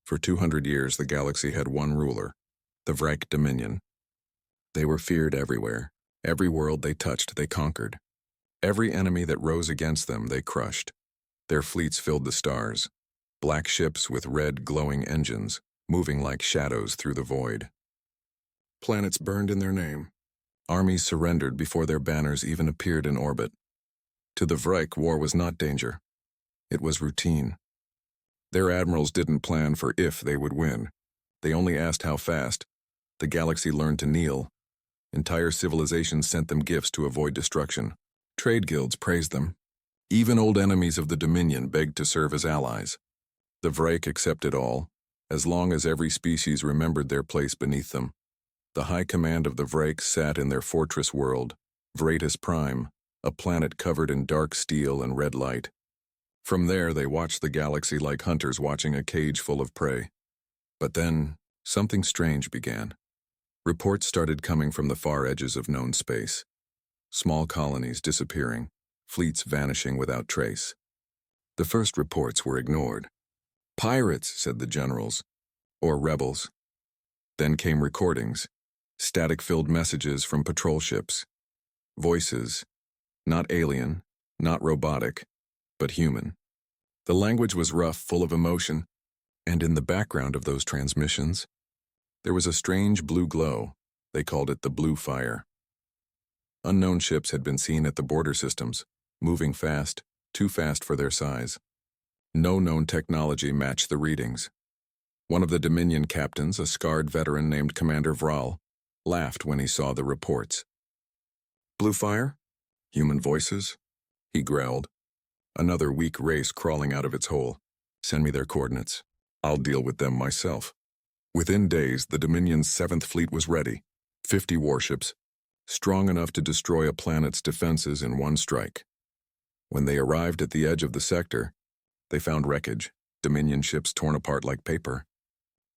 For 200 years, the galaxy had one ruler, the Vrike Dominion. They were feared everywhere. Every world they touched, they conquered. Every enemy that rose against them, they crushed. Their fleets filled the stars, black ships with red, glowing engines, moving like shadows through the void. Planets burned in their name. Armies surrendered before their banners even appeared in orbit. To the Vrike, war was not danger. It was routine. Their admirals didn't plan for if they would win. They only asked how fast. The galaxy learned to kneel. Entire civilizations sent them gifts to avoid destruction. Trade guilds praised them. Even old enemies of the Dominion begged to serve as allies. The Vrike accepted all, as long as every species remembered their place beneath them. The high command of the Vrike sat in their fortress world, Vratus Prime, a planet covered in dark steel and red light. From there, they watched the galaxy like hunters watching a cage full of prey. But then, something strange began. Reports started coming from the far edges of known space. Small colonies disappearing, fleets vanishing without trace. The first reports were ignored. Pirates, said the generals, or rebels. Then came recordings, static-filled messages from patrol ships. Voices, not alien, not robotic, but human. The language was rough, full of emotion, and in the background of those transmissions, there was a strange blue glow. They called it the blue fire. Unknown ships had been seen at the border systems, moving fast, too fast for their size. No known technology matched the readings. One of the Dominion captains, a scarred veteran named Commander Vral, laughed when he saw the reports. Blue fire? Human voices? He growled. Another weak race crawling out of its hole. Send me their coordinates. I'll deal with them myself. Within days, the Dominion's 7th Fleet was ready. 50 warships, strong enough to destroy a planet's defenses in one strike. When they arrived at the edge of the sector, they found wreckage, Dominion ships torn apart like paper.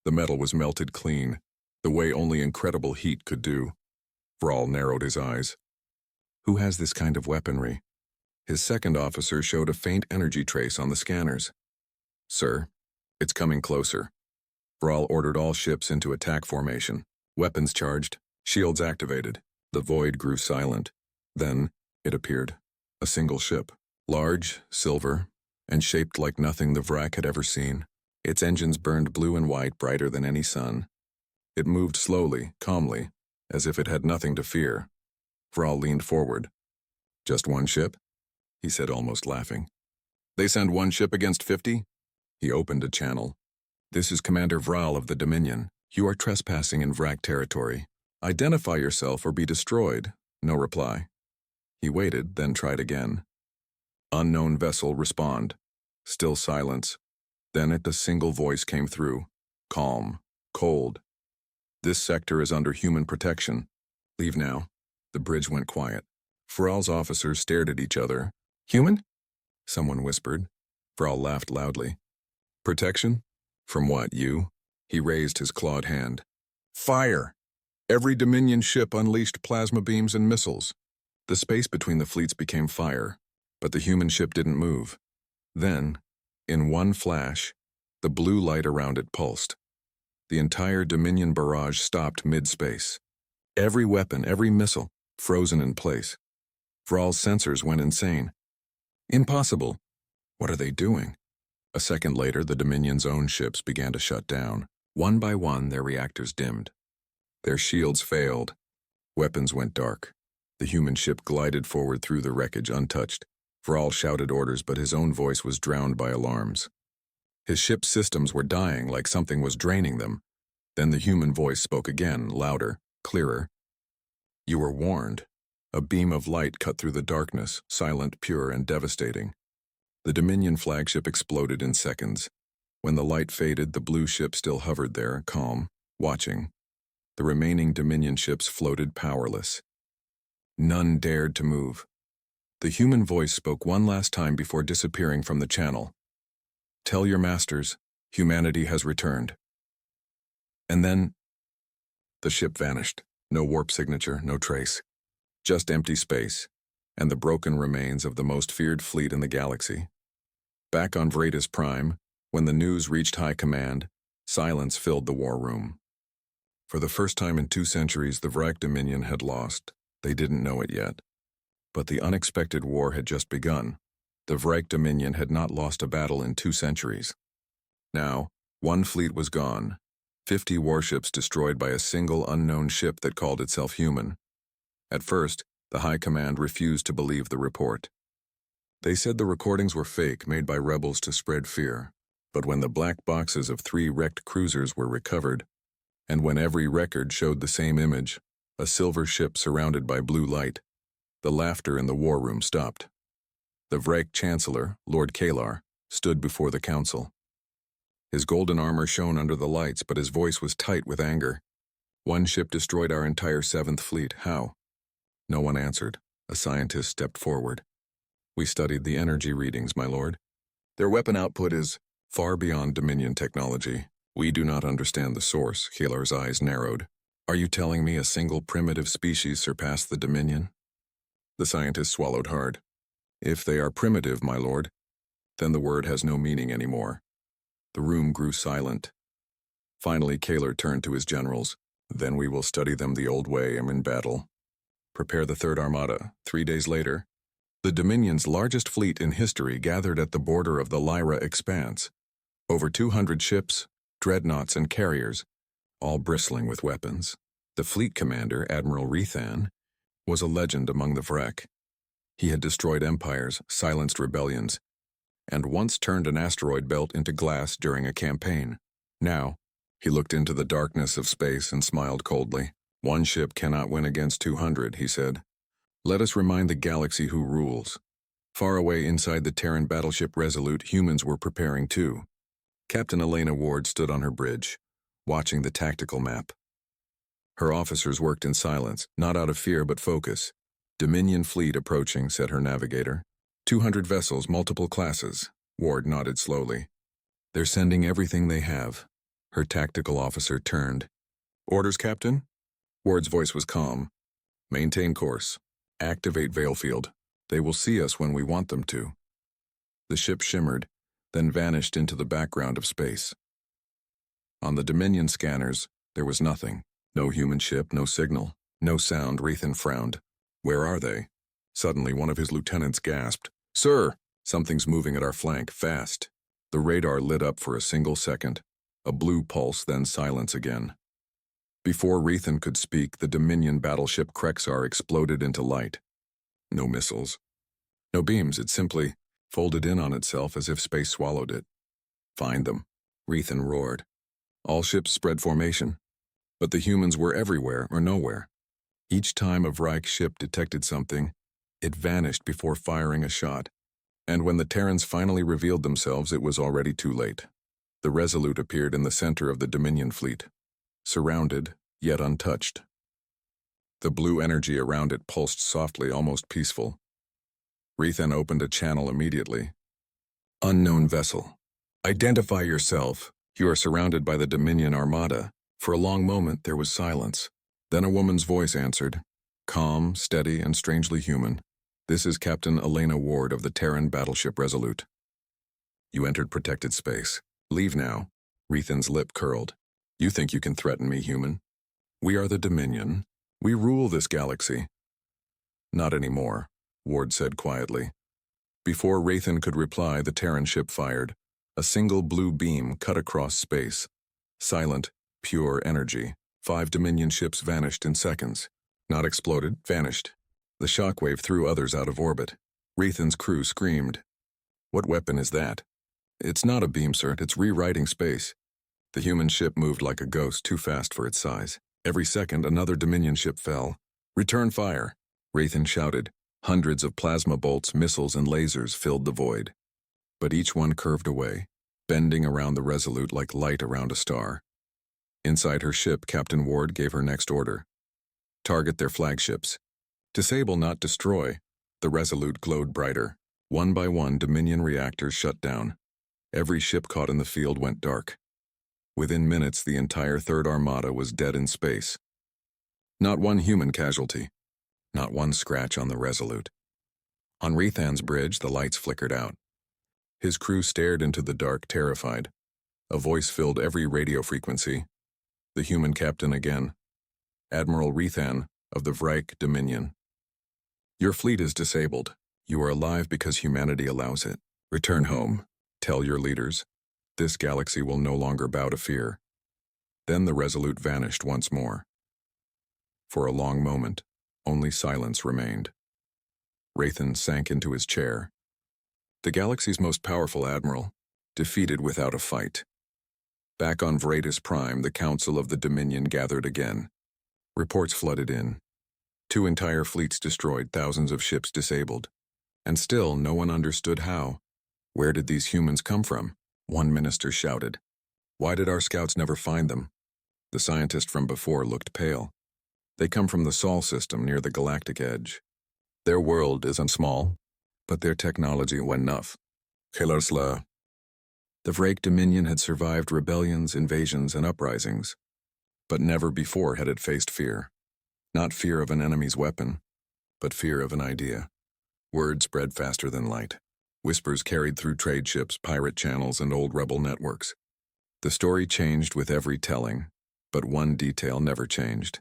The metal was melted clean, the way only incredible heat could do. Vral narrowed his eyes. Who has this kind of weaponry? His second officer showed a faint energy trace on the scanners. Sir, it's coming closer. Vral ordered all ships into attack formation. Weapons charged, shields activated. The void grew silent. Then, it appeared. A single ship. Large, silver, and shaped like nothing the Vrike had ever seen. Its engines burned blue and white, brighter than any sun. It moved slowly, calmly, as if it had nothing to fear. Vral leaned forward. Just one ship? He said, almost laughing. They send one ship against 50? He opened a channel. This is Commander Vral of the Dominion. You are trespassing in Vrike territory. Identify yourself or be destroyed. No reply. He waited, then tried again. Unknown vessel, respond. Still silence. Then a single voice came through. Calm. Cold. This sector is under human protection. Leave now. The bridge went quiet. Vral's officers stared at each other. Human? Someone whispered. Vral laughed loudly. Protection? From what, you? He raised his clawed hand. Fire! Every Dominion ship unleashed plasma beams and missiles. The space between the fleets became fire, but the human ship didn't move. Then, in one flash, the blue light around it pulsed. The entire Dominion barrage stopped mid-space. Every weapon, every missile, frozen in place. Vral's sensors went insane. Impossible. What are they doing? A second later, the Dominion's own ships began to shut down. One by one, their reactors dimmed. Their shields failed. Weapons went dark. The human ship glided forward through the wreckage untouched. Vral shouted orders, but his own voice was drowned by alarms. His ship's systems were dying like something was draining them. Then the human voice spoke again, louder, clearer. You were warned. A beam of light cut through the darkness, silent, pure, and devastating. The Dominion flagship exploded in seconds. When the light faded, the blue ship still hovered there, calm, watching. The remaining Dominion ships floated powerless. None dared to move. The human voice spoke one last time before disappearing from the channel. Tell your masters, humanity has returned. And then, the ship vanished. No warp signature, no trace. Just empty space, and the broken remains of the most feared fleet in the galaxy. Back on Vratus Prime, when the news reached High Command, Silence filled the war room. For the first time in 2 centuries, the Vrek Dominion had lost. They didn't know it yet. But the unexpected war had just begun. The Vrek Dominion had not lost a battle in 2 centuries. Now, 1 fleet was gone, 50 warships destroyed by a single unknown ship that called itself human. At first, the High Command refused to believe the report. They said the recordings were fake, made by rebels to spread fear. But when the black boxes of 3 wrecked cruisers were recovered, and when every record showed the same image, a silver ship surrounded by blue light, the laughter in the war room stopped. The Vrek Chancellor, Lord Kalar, stood before the council. His golden armor shone under the lights, but his voice was tight with anger. 1 ship destroyed our entire 7th fleet. How? No one answered. A scientist stepped forward. We studied the energy readings, my lord. Their weapon output is far beyond Dominion technology. We do not understand the source. Kalar's eyes narrowed. Are you telling me a single primitive species surpassed the Dominion? The scientist swallowed hard. If they are primitive, my lord, then the word has no meaning anymore. The room grew silent. Finally, Kalar turned to his generals. Then we will study them the old way and in battle. Prepare the 3rd Armada. 3 days later, the Dominion's largest fleet in history gathered at the border of the Lyra Expanse. Over 200 ships, dreadnoughts, and carriers, all bristling with weapons. The fleet commander, Admiral Rethan, was a legend among the Vrek. He had destroyed empires, silenced rebellions, and once turned an asteroid belt into glass during a campaign. Now, he looked into the darkness of space and smiled coldly. 1 ship cannot win against 200, he said. Let us remind the galaxy who rules. Far away inside the Terran battleship Resolute, humans were preparing too. Captain Elena Ward stood on her bridge, watching the tactical map. Her officers worked in silence, not out of fear but focus. Dominion fleet approaching, said her navigator. 200 vessels, multiple classes. Ward nodded slowly. They're sending everything they have. Her tactical officer turned. Orders, Captain? Ward's voice was calm. Maintain course. Activate Veilfield. They will see us when we want them to. The ship shimmered, then vanished into the background of space. On the Dominion scanners, there was nothing. No human ship, no signal, no sound. Rethan frowned. Where are they? Suddenly, one of his lieutenants gasped. Sir! Something's moving at our flank, fast. The radar lit up for a single second. A blue pulse, then silence again. Before Rethan could speak, the Dominion battleship Krexar exploded into light. No missiles. No beams, it simply folded in on itself as if space swallowed it. Find them, Rethan roared. All ships spread formation. But the humans were everywhere or nowhere. Each time a Vrek ship detected something, it vanished before firing a shot. And when the Terrans finally revealed themselves, it was already too late. The Resolute appeared in the center of the Dominion fleet, surrounded, yet untouched. The blue energy around it pulsed softly, almost peaceful. Rethan opened a channel immediately. Unknown vessel. Identify yourself. You are surrounded by the Dominion Armada. For a long moment, there was silence. Then a woman's voice answered, calm, steady, and strangely human. This is Captain Elena Ward of the Terran battleship Resolute. You entered protected space. Leave now. Rethan's lip curled. You think you can threaten me, human? We are the Dominion. We rule this galaxy. Not anymore, Ward said quietly. Before Rethan could reply, the Terran ship fired. A single blue beam cut across space. Silent, pure energy. 5 Dominion ships vanished in seconds. Not exploded, vanished. The shockwave threw others out of orbit. Rethan's crew screamed. What weapon is that? It's not a beam, sir. It's rewriting space. The human ship moved like a ghost, too fast for its size. Every second, another Dominion ship fell. Return fire, Rethan shouted. Hundreds of plasma bolts, missiles, and lasers filled the void. But each one curved away, bending around the Resolute like light around a star. Inside her ship, Captain Ward gave her next order. Target their flagships. Disable, not destroy. The Resolute glowed brighter. One by one, Dominion reactors shut down. Every ship caught in the field went dark. Within minutes, the entire 3rd Armada was dead in space. Not one human casualty. Not one scratch on the Resolute. On Rethan's bridge, the lights flickered out. His crew stared into the dark, terrified. A voice filled every radio frequency. The human captain again. Admiral Rethan of the Vrike Dominion. Your fleet is disabled. You are alive because humanity allows it. Return home. Tell your leaders. This galaxy will no longer bow to fear. Then the Resolute vanished once more. For a long moment, only silence remained. Rathan sank into his chair. The galaxy's most powerful admiral, defeated without a fight. Back on Vratus Prime, the Council of the Dominion gathered again. Reports flooded in. 2 entire fleets destroyed, thousands of ships disabled. And still, no one understood how. Where did these humans come from? One minister shouted. Why did our scouts never find them? The scientist from before looked pale. They come from the Sol system near the galactic edge. Their world isn't small, but their technology was enough. The Vrake Dominion had survived rebellions, invasions, and uprisings, but never before had it faced fear. Not fear of an enemy's weapon, but fear of an idea. Word spread faster than light. Whispers carried through trade ships, pirate channels, and old rebel networks. The story changed with every telling, but one detail never changed.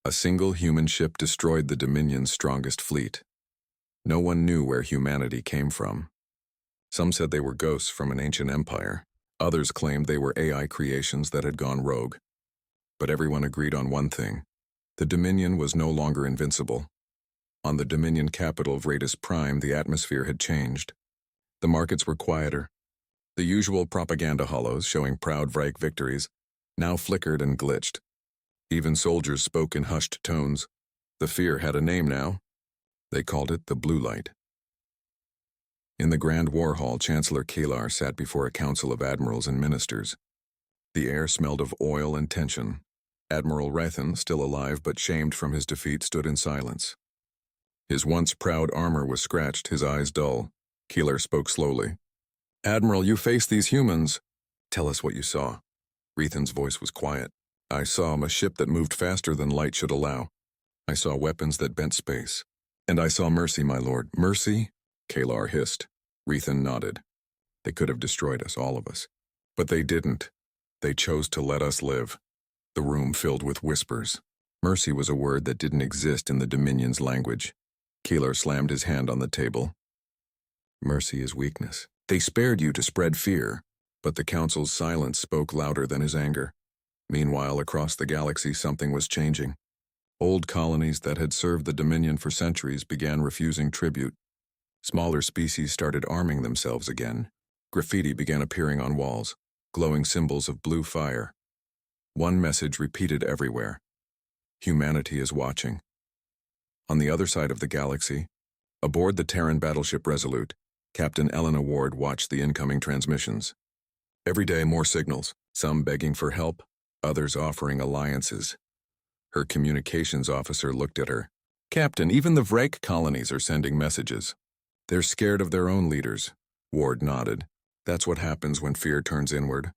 A single human ship destroyed the Dominion's strongest fleet. No one knew where humanity came from. Some said they were ghosts from an ancient empire. Others claimed they were AI creations that had gone rogue. But everyone agreed on one thing. The Dominion was no longer invincible. On the Dominion capital of Vratus Prime, the atmosphere had changed. The markets were quieter. The usual propaganda hollows showing proud Vrike victories now flickered and glitched. Even soldiers spoke in hushed tones. The fear had a name now. They called it the Blue Light. In the Grand War Hall, Chancellor Kalar sat before a council of admirals and ministers. The air smelled of oil and tension. Admiral Rathan, still alive but shamed from his defeat, stood in silence. His once proud armor was scratched, his eyes dull. Keeler spoke slowly. Admiral, you face these humans. Tell us what you saw. Rethan's voice was quiet. I saw a ship that moved faster than light should allow. I saw weapons that bent space. And I saw mercy, my lord. Mercy? Kalar hissed. Rethan nodded. They could have destroyed us, all of us. But they didn't. They chose to let us live. The room filled with whispers. Mercy was a word that didn't exist in the Dominion's language. Keeler slammed his hand on the table. Mercy is weakness. They spared you to spread fear, but the Council's silence spoke louder than his anger. Meanwhile, across the galaxy, something was changing. Old colonies that had served the Dominion for centuries began refusing tribute. Smaller species started arming themselves again. Graffiti began appearing on walls, glowing symbols of blue fire. One message repeated everywhere. Humanity is watching. On the other side of the galaxy, aboard the Terran battleship Resolute, Captain Elena Ward watched the incoming transmissions. Every day more signals, some begging for help, others offering alliances. Her communications officer looked at her. Captain, even the Vrake colonies are sending messages. They're scared of their own leaders. Ward nodded. That's what happens when fear turns inward.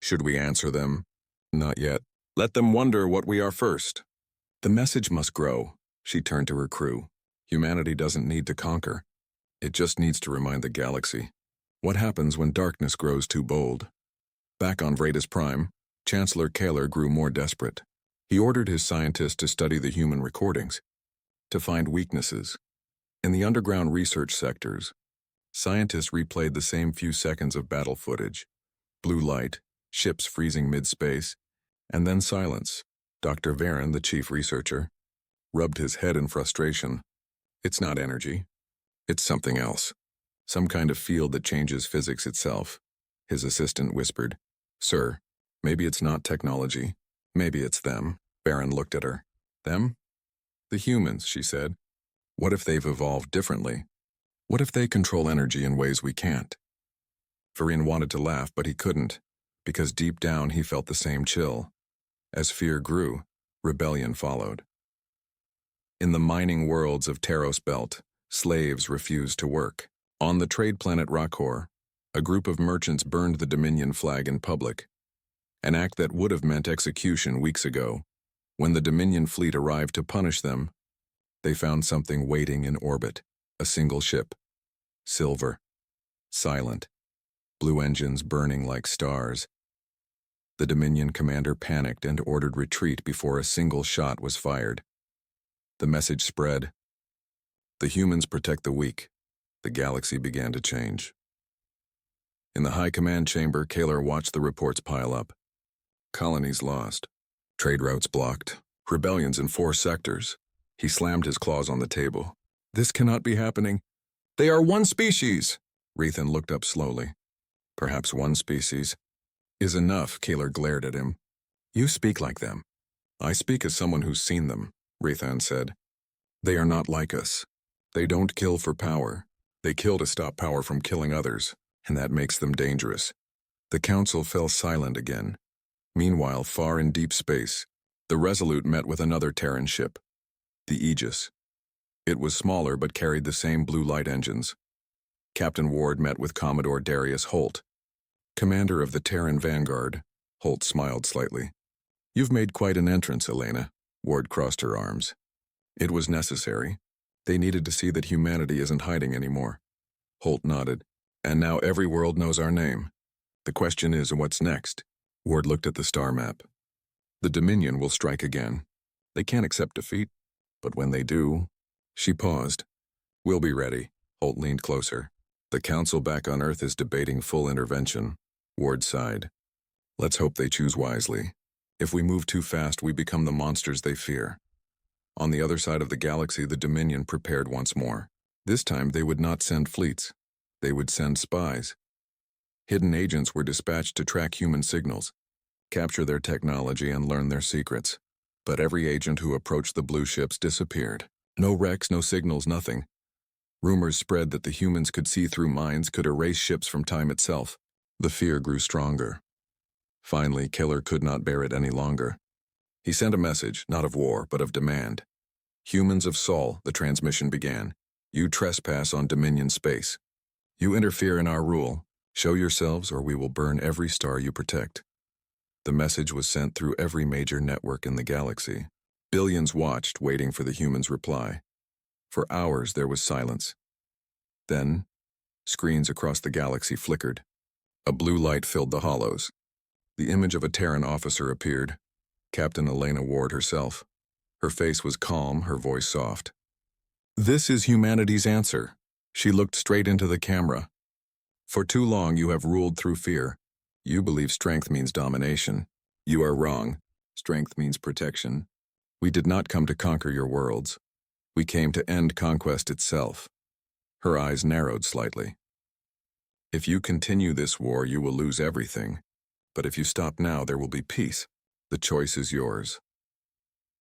Should we answer them? Not yet. Let them wonder what we are first. The message must grow. She turned to her crew. Humanity doesn't need to conquer. It just needs to remind the galaxy. What happens when darkness grows too bold? Back on Vratus Prime, Chancellor Kalar grew more desperate. He ordered his scientists to study the human recordings, to find weaknesses. In the underground research sectors, scientists replayed the same few seconds of battle footage. Blue light, ships freezing mid-space, and then silence. Dr. Varon, the chief researcher, rubbed his head in frustration. It's not energy. It's something else. Some kind of field that changes physics itself. His assistant whispered, Sir, maybe it's not technology. Maybe it's them. Varon looked at her. Them? The humans, she said. What if they've evolved differently? What if they control energy in ways we can't? Varon wanted to laugh, but he couldn't, because deep down he felt the same chill. As fear grew, rebellion followed. In the mining worlds of Taros Belt, slaves refused to work. On the trade planet Rakor, a group of merchants burned the Dominion flag in public, an act that would have meant execution weeks ago. When the Dominion fleet arrived to punish them, they found something waiting in orbit, a single ship. Silver. Silent. Blue engines burning like stars, The Dominion commander panicked and ordered retreat before a single shot was fired. The message spread. The humans protect the weak. The galaxy began to change. In the high command chamber, Kalar watched the reports pile up. Colonies lost. Trade routes blocked. Rebellions in 4 sectors. He slammed his claws on the table. This cannot be happening. They are one species! Rethan looked up slowly. Perhaps one species is enough, Kalar glared at him. You speak like them. I speak as someone who's seen them, Rethan said. They are not like us. They don't kill for power. They kill to stop power from killing others, and that makes them dangerous. The council fell silent again. Meanwhile, far in deep space, the Resolute met with another Terran ship, the Aegis. It was smaller but carried the same blue light engines. Captain Ward met with Commodore Darius Holt, commander of the Terran Vanguard. Holt smiled slightly. You've made quite an entrance, Elena. Ward crossed her arms. It was necessary. They needed to see that humanity isn't hiding anymore. Holt nodded. And now every world knows our name. The question is, what's next? Ward looked at the star map. The Dominion will strike again. They can't accept defeat, but when they do... She paused. We'll be ready. Holt leaned closer. The council back on Earth is debating full intervention. Ward sighed. Let's hope they choose wisely. If we move too fast, we become the monsters they fear. On the other side of the galaxy, the Dominion prepared once more. This time, they would not send fleets. They would send spies. Hidden agents were dispatched to track human signals, capture their technology, and learn their secrets. But every agent who approached the blue ships disappeared. No wrecks, no signals, nothing. Rumors spread that the humans could see through minds, could erase ships from time itself. The fear grew stronger. Finally, Kalar could not bear it any longer. He sent a message, not of war, but of demand. Humans of Sol, the transmission began. You trespass on Dominion space. You interfere in our rule. Show yourselves or we will burn every star you protect. The message was sent through every major network in the galaxy. Billions watched, waiting for the humans' reply. For hours there was silence. Then, screens across the galaxy flickered. A blue light filled the hollows. The image of a Terran officer appeared. Captain Elena Ward herself. Her face was calm, her voice soft. This is humanity's answer. She looked straight into the camera. For too long you have ruled through fear. You believe strength means domination. You are wrong. Strength means protection. We did not come to conquer your worlds. We came to end conquest itself. Her eyes narrowed slightly. If you continue this war, you will lose everything. But if you stop now, there will be peace. The choice is yours.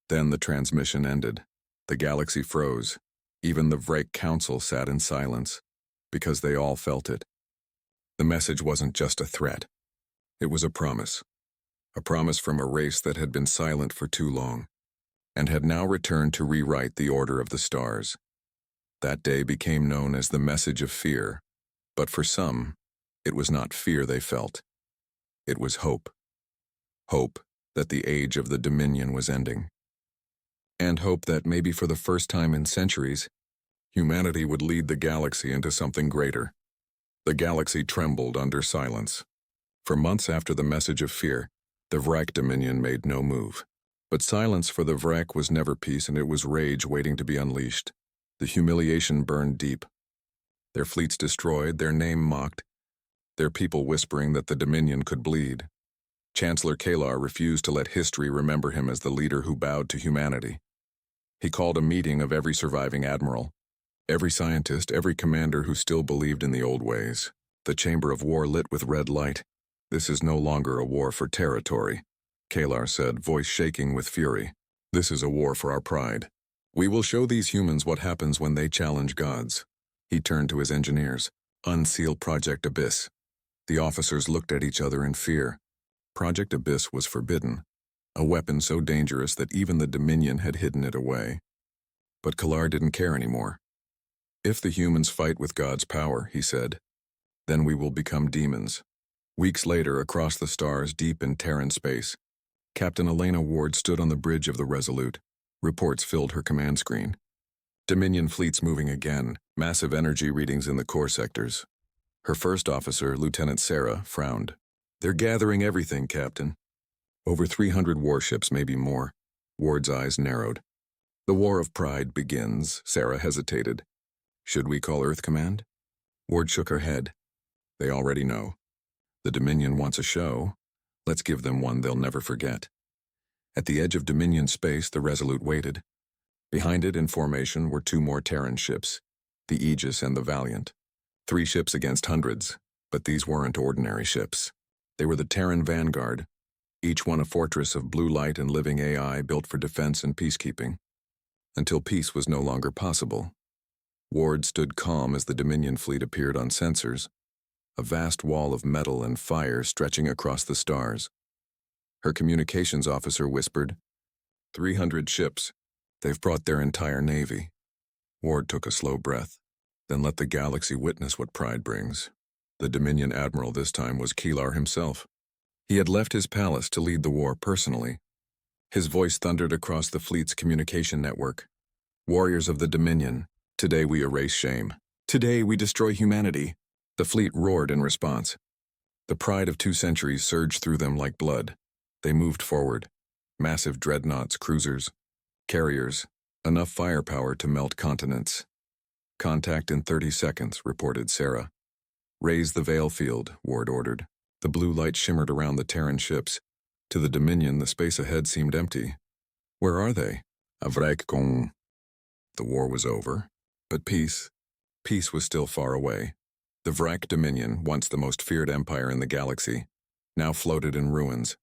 Then the transmission ended. The galaxy froze. Even the Vrake Council sat in silence, because they all felt it. The message wasn't just a threat. It was a promise. A promise from a race that had been silent for too long, and had now returned to rewrite the order of the stars. That day became known as the message of fear, but for some, it was not fear they felt. It was hope. Hope that the age of the Dominion was ending. And hope that maybe for the first time in centuries, humanity would lead the galaxy into something greater. The galaxy trembled under silence. For months after the message of fear, the Vrake Dominion made no move. But silence for the Vrake was never peace, and it was rage waiting to be unleashed. The humiliation burned deep. Their fleets destroyed, their name mocked, their people whispering that the Dominion could bleed. Chancellor Kalar refused to let history remember him as the leader who bowed to humanity. He called a meeting of every surviving admiral, every scientist, every commander who still believed in the old ways. The chamber of war lit with red light. This is no longer a war for territory, Kalar said, voice shaking with fury. This is a war for our pride. We will show these humans what happens when they challenge gods. He turned to his engineers. Unseal Project Abyss. The officers looked at each other in fear. Project Abyss was forbidden, a weapon so dangerous that even the Dominion had hidden it away. But Kalar didn't care anymore. If the humans fight with God's power, he said, then we will become demons. Weeks later, across the stars deep in Terran space, Captain Elena Ward stood on the bridge of the Resolute. Reports filled her command screen. Dominion fleets moving again, massive energy readings in the core sectors. Her first officer, Lieutenant Sarah, frowned. They're gathering everything, Captain. Over 300 warships, maybe more. Ward's eyes narrowed. The War of Pride begins. Sarah hesitated. Should we call Earth Command? Ward shook her head. They already know. The Dominion wants a show. Let's give them one they'll never forget. At the edge of Dominion space, the Resolute waited. Behind it, in formation, were 2 more Terran ships, the Aegis and the Valiant. 3 ships against hundreds, but these weren't ordinary ships. They were the Terran Vanguard, each one a fortress of blue light and living AI built for defense and peacekeeping. Until peace was no longer possible. Ward stood calm as the Dominion fleet appeared on sensors, a vast wall of metal and fire stretching across the stars. Her communications officer whispered, 300 ships. They've brought their entire navy. Ward took a slow breath. Then let the galaxy witness what pride brings. The Dominion admiral this time was Keelar himself. He had left his palace to lead the war personally. His voice thundered across the fleet's communication network. Warriors of the Dominion, today we erase shame. Today we destroy humanity. The fleet roared in response. The pride of 2 centuries surged through them like blood. They moved forward. Massive dreadnoughts, cruisers, carriers, enough firepower to melt continents. Contact in 30 seconds, reported Sarah. Raise the veil field, Ward ordered. The blue light shimmered around the Terran ships. To the Dominion, the space ahead seemed empty. Where are they? Avrekong. The war was over. But peace was still far away. The Vrak Dominion, once the most feared empire in the galaxy, now floated in ruins.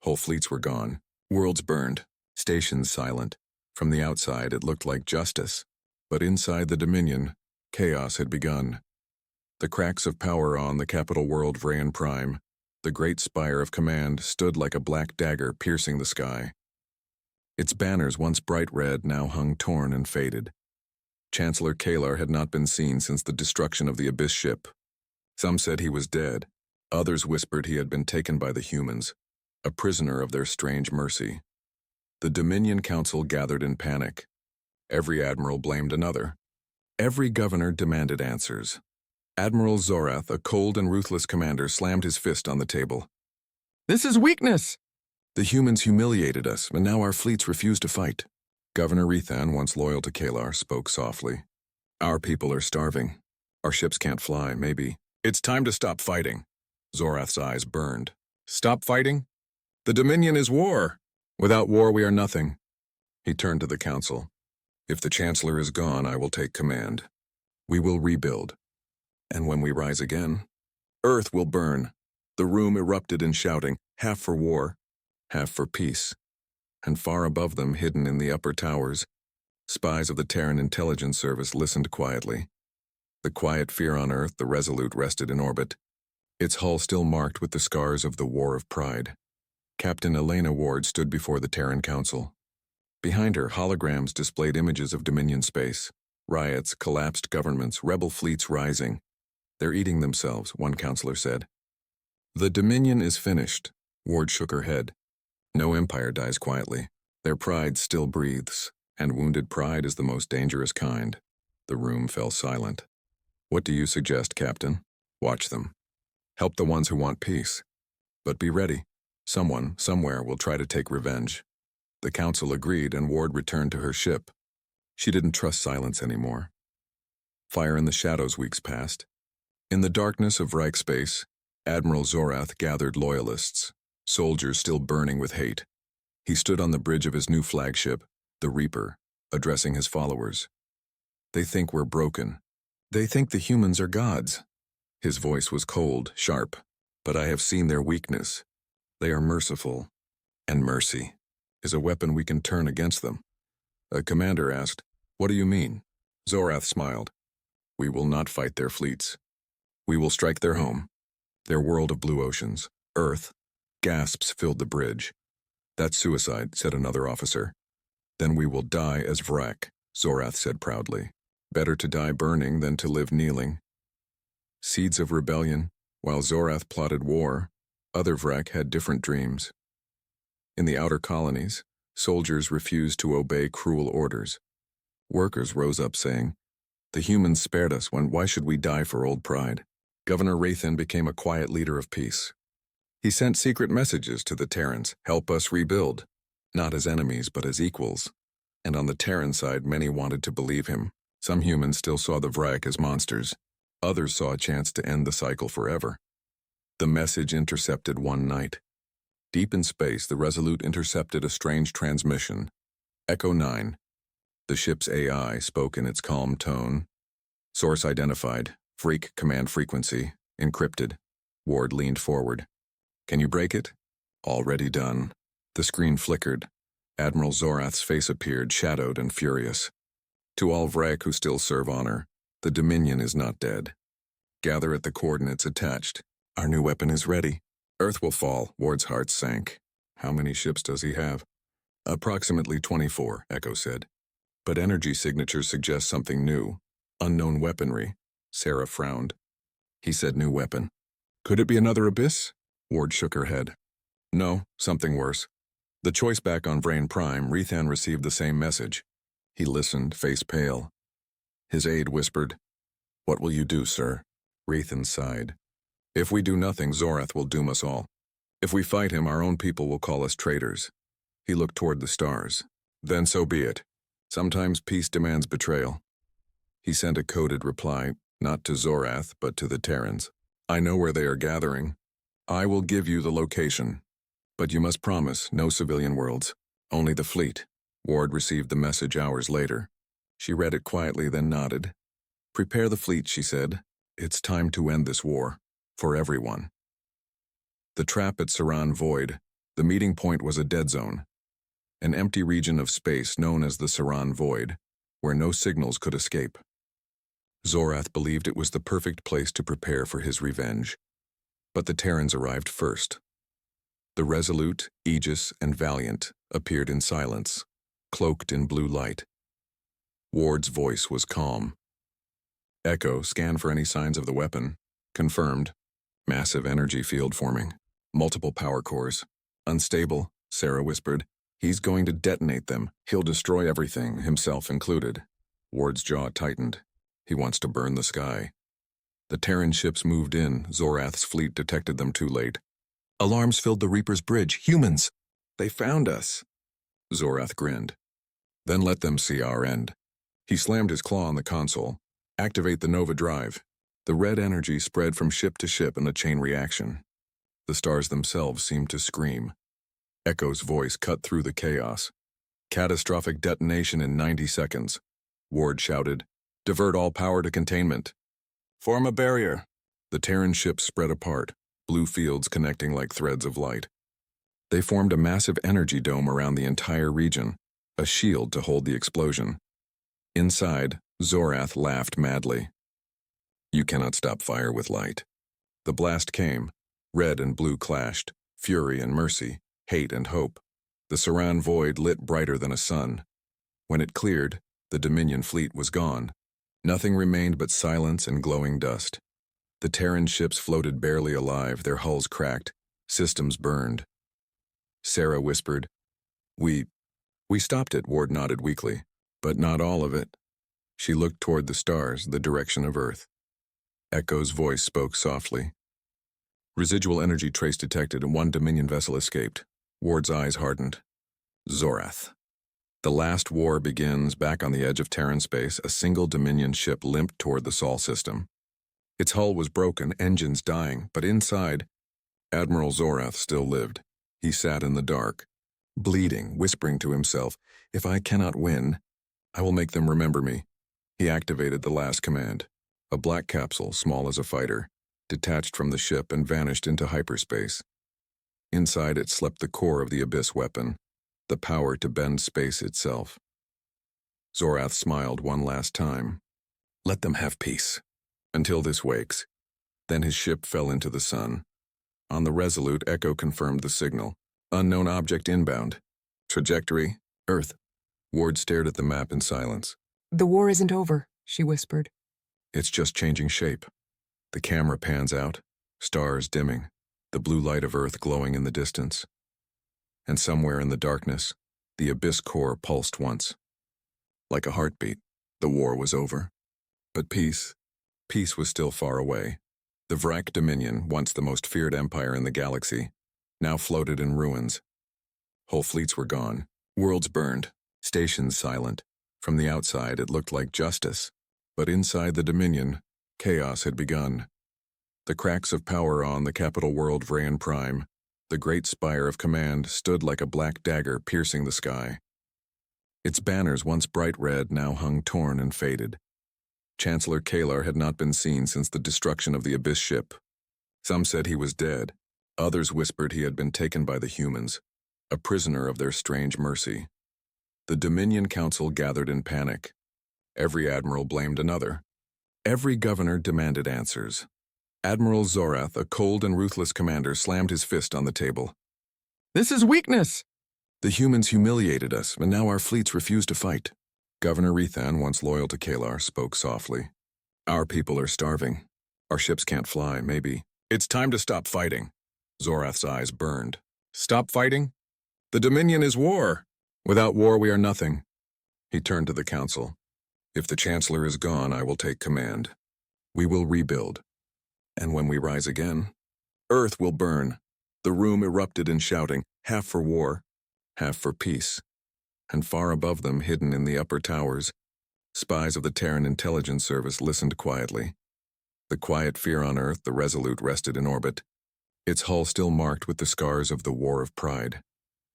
Whole fleets were gone. Worlds burned. Stations silent. From the outside, it looked like justice. But inside the Dominion, chaos had begun. The cracks of power on the capital world Vrayan Prime, the great spire of command, stood like a black dagger piercing the sky. Its banners, once bright red, now hung torn and faded. Chancellor Keelar had not been seen since the destruction of the Abyss ship. Some said he was dead. Others whispered he had been taken by the humans, a prisoner of their strange mercy. The Dominion Council gathered in panic. Every admiral blamed another. Every governor demanded answers. Admiral Zorath, a cold and ruthless commander, slammed his fist on the table. This is weakness! The humans humiliated us, and now our fleets refuse to fight. Governor Rethan, once loyal to Keelar, spoke softly. Our people are starving. Our ships can't fly, maybe. It's time to stop fighting. Zorath's eyes burned. Stop fighting? The Dominion is war. Without war, we are nothing. He turned to the council. If the Chancellor is gone, I will take command. We will rebuild. And when we rise again, Earth will burn. The room erupted in shouting, half for war, half for peace. And far above them, hidden in the upper towers, spies of the Terran Intelligence Service listened quietly. The quiet fear on Earth, the Resolute rested in orbit, its hull still marked with the scars of the War of Pride. Captain Elena Ward stood before the Terran Council. Behind her, holograms displayed images of Dominion space. Riots, collapsed governments, rebel fleets rising. They're eating themselves, one counselor said. The Dominion is finished. Ward shook her head. No empire dies quietly. Their pride still breathes, and wounded pride is the most dangerous kind. The room fell silent. What do you suggest, Captain? Watch them. Help the ones who want peace. But be ready. Someone, somewhere, will try to take revenge. The council agreed, and Ward returned to her ship. She didn't trust silence anymore. Fire in the shadows weeks passed. In the darkness of Reich space, Admiral Zorath gathered loyalists, soldiers still burning with hate. He stood on the bridge of his new flagship, the Reaper, addressing his followers. They think we're broken. They think the humans are gods. His voice was cold, sharp, but I have seen their weakness. They are merciful, and mercy is a weapon we can turn against them. A commander asked, "What do you mean?" Zorath smiled. "We will not fight their fleets. We will strike their home, their world of blue oceans, Earth." Gasps filled the bridge. "That's suicide," said another officer. "Then we will die as Vrak," Zorath said proudly. "Better to die burning than to live kneeling." Seeds of rebellion. While Zorath plotted war, other Vrak had different dreams. In the outer colonies, soldiers refused to obey cruel orders. Workers rose up saying, "The humans spared us, why should we die for old pride?" Governor Rathan became a quiet leader of peace. He sent secret messages to the Terrans, help us rebuild, not as enemies but as equals. And on the Terran side, many wanted to believe him. Some humans still saw the Vrak as monsters. Others saw a chance to end the cycle forever. The message intercepted one night. Deep in space, the Resolute intercepted a strange transmission. Echo 9. The ship's AI spoke in its calm tone. Source identified. Freak command frequency. Encrypted. Ward leaned forward. Can you break it? Already done. The screen flickered. Admiral Zorath's face appeared, shadowed and furious. To all Vrak who still serve honor, the Dominion is not dead. Gather at the coordinates attached. Our new weapon is ready. Earth will fall. Ward's heart sank. How many ships does he have? Approximately 24, Echo said. But energy signatures suggest something new. Unknown weaponry. Sarah frowned. He said new weapon. Could it be another Abyss? Ward shook her head. No, something worse. The choice back on Vrain Prime, Rethan received the same message. He listened, face pale. His aide whispered, What will you do, sir? Rethan sighed. If we do nothing, Zorath will doom us all. If we fight him, our own people will call us traitors. He looked toward the stars. Then so be it. Sometimes peace demands betrayal. He sent a coded reply, not to Zorath, but to the Terrans. I know where they are gathering. I will give you the location. But you must promise no civilian worlds, only the fleet. Ward received the message hours later. She read it quietly, then nodded. Prepare the fleet, she said. It's time to end this war. For everyone. The trap at Saran Void, the meeting point was a dead zone. An empty region of space known as the Saran Void, where no signals could escape. Zorath believed it was the perfect place to prepare for his revenge. But the Terrans arrived first. The Resolute, Aegis, and Valiant appeared in silence, cloaked in blue light. Ward's voice was calm. Echo scanned for any signs of the weapon. Confirmed. Massive energy field forming. Multiple power cores. Unstable, Sarah whispered. He's going to detonate them. He'll destroy everything, himself included. Ward's jaw tightened. He wants to burn the sky. The Terran ships moved in. Zorath's fleet detected them too late. Alarms filled the Reaper's bridge. Humans! They found us. Zorath grinned. Then let them see our end. He slammed his claw on the console. Activate the Nova drive. The red energy spread from ship to ship in a chain reaction. The stars themselves seemed to scream. Echo's voice cut through the chaos. Catastrophic detonation in 90 seconds. Ward shouted, Divert all power to containment. Form a barrier. The Terran ships spread apart, blue fields connecting like threads of light. They formed a massive energy dome around the entire region, a shield to hold the explosion. Inside, Zorath laughed madly. You cannot stop fire with light. The blast came. Red and blue clashed, fury and mercy, hate and hope. The Saran Void lit brighter than a sun. When it cleared, the Dominion fleet was gone. Nothing remained but silence and glowing dust. The Terran ships floated barely alive, their hulls cracked, systems burned. Sarah whispered, We stopped it, Ward nodded weakly. But not all of it. She looked toward the stars, the direction of Earth. Echo's voice spoke softly. Residual energy trace detected and one Dominion vessel escaped. Ward's eyes hardened. Zorath. The last war begins. Back on the edge of Terran space, a single Dominion ship limped toward the Sol system. Its hull was broken, engines dying, but inside, Admiral Zorath still lived. He sat in the dark, bleeding, whispering to himself, If I cannot win, I will make them remember me. He activated the last command. A black capsule, small as a fighter, detached from the ship and vanished into hyperspace. Inside it slept the core of the Abyss weapon, the power to bend space itself. Zorath smiled one last time. Let them have peace. Until this wakes. Then his ship fell into the sun. On the Resolute, Echo confirmed the signal. Unknown object inbound. Trajectory, Earth. Ward stared at the map in silence. The war isn't over, she whispered. It's just changing shape. The camera pans out, stars dimming, the blue light of Earth glowing in the distance. And somewhere in the darkness, the Abyss core pulsed once. Like a heartbeat, the war was over. But peace was still far away. The Vrak Dominion, once the most feared empire in the galaxy, now floated in ruins. Whole fleets were gone, worlds burned, stations silent. From the outside, it looked like justice. But inside the Dominion, chaos had begun. The cracks of power on the capital world ran prime. The great spire of command stood like a black dagger piercing the sky. Its banners, once bright red, now hung torn and faded. Chancellor Kalar had not been seen since the destruction of the Abyss ship. Some said he was dead. Others whispered he had been taken by the humans, a prisoner of their strange mercy. The Dominion Council gathered in panic. Every admiral blamed another. Every governor demanded answers. Admiral Zorath, a cold and ruthless commander, slammed his fist on the table. This is weakness! The humans humiliated us, and now our fleets refuse to fight. Governor Rethan, once loyal to Kalar, spoke softly. Our people are starving. Our ships can't fly, maybe. It's time to stop fighting. Zorath's eyes burned. Stop fighting? The Dominion is war. Without war, we are nothing. He turned to the council. If the Chancellor is gone, I will take command. We will rebuild. And when we rise again, Earth will burn. The room erupted in shouting, half for war, half for peace. And far above them, hidden in the upper towers, spies of the Terran Intelligence Service listened quietly. The quiet fear on Earth, the Resolute rested in orbit, its hull still marked with the scars of the War of Pride.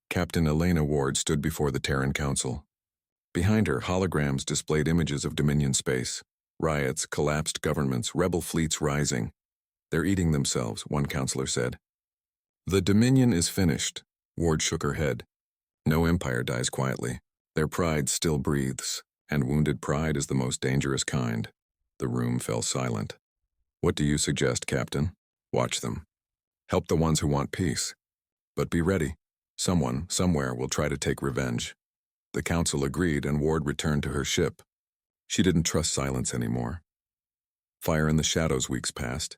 Captain Elena Ward stood before the Terran Council. Behind her, holograms displayed images of Dominion space. Riots, collapsed governments, rebel fleets rising. They're eating themselves, one counselor said. The Dominion is finished. Ward shook her head. No empire dies quietly. Their pride still breathes, and wounded pride is the most dangerous kind. The room fell silent. What do you suggest, Captain? Watch them. Help the ones who want peace. But be ready. Someone, somewhere, will try to take revenge. The council agreed, and Ward returned to her ship. She didn't trust silence anymore. Fire in the shadows weeks passed.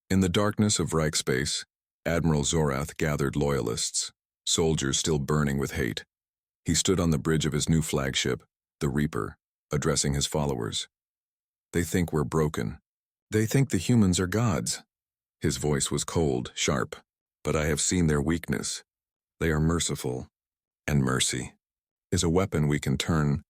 In the darkness of Reich space, Admiral Zorath gathered loyalists, soldiers still burning with hate. He stood on the bridge of his new flagship, the Reaper, addressing his followers. They think we're broken. They think the humans are gods. His voice was cold, sharp, but I have seen their weakness. They are merciful, and mercy is a weapon we can turn